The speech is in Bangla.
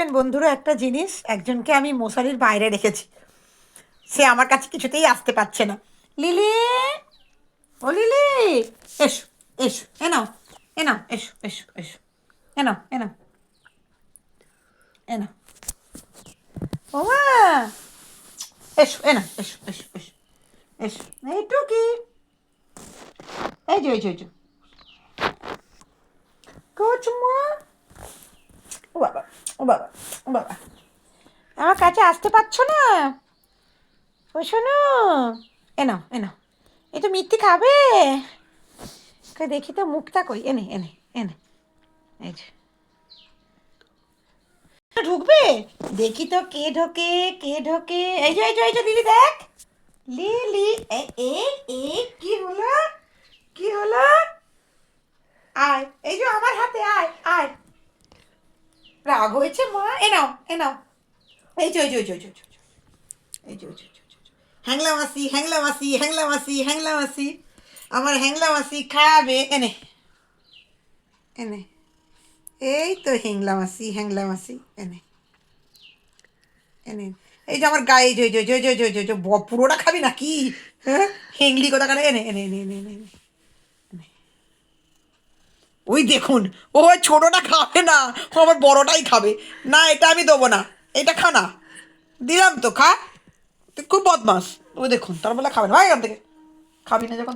দেখবেন বন্ধুরা একটা জিনিস, একজনকে আমি মশারির বাইরে রেখেছি, সে আমার কাছে কিছুতেই আসতে পারছে না। লিলি, ও লিলি, এসো এসো, এনাও এনাও, এসো এসো এসো, এনাও এনাও এনাও, ও মা, এসো এনাও, এসো এসো এসো এসো, এইটু কি, এই যে এই যে এই যে, কোচমা, ও বাবা, ও বাবা, ও বাবা, আমার কাছে আসতে পারছো না? ও শোনো, এনাও এনাও, এই তো মিথ্যে খাবে, দেখি তো মুখটা কই, এনে এনে এনে, এই যে ঢুকবে, দেখি তো কে ঢোকে, কে ঢোকে, এই যে এই যে এই যে লিলি দেখ, লিলি, এ এ এ কি হলো, কি হলো, আয়, এই যে আমার হাতে আয় আয়, রাগ হয়েছে মা, এ নাও এ নাও, এই যে ওই যে ওই যে ওই যে এই যে ওই যে হ্যাংলা মাসি, হ্যাংলা মাসি, হ্যাংলা মাসি, হ্যাংলা মাসি, আমার হ্যাংলা মাসি খাবে, এনে এনে, এই তো হ্যাংলা মাসি, হ্যাংলা মাসি, এনে এনে, এই যে আমার গায়ে যে যে যে যে যে যে যে পুরোটা খাবি নাকি, হ্যাঁ হেংলি কোথা কারে, এনে এনে এনে এনে এনে এনে, ওই দেখুন, ও ওই ছোটোটা খাবে না, ও আমার বড়টাই খাবে, না এটা আমি দেবো না, এটা খা না, দিলাম তো খা, তুই খুব বদমাস, ও দেখুন তার বলে খাবে না, ভাই এখান থেকে, খাবি না যখন।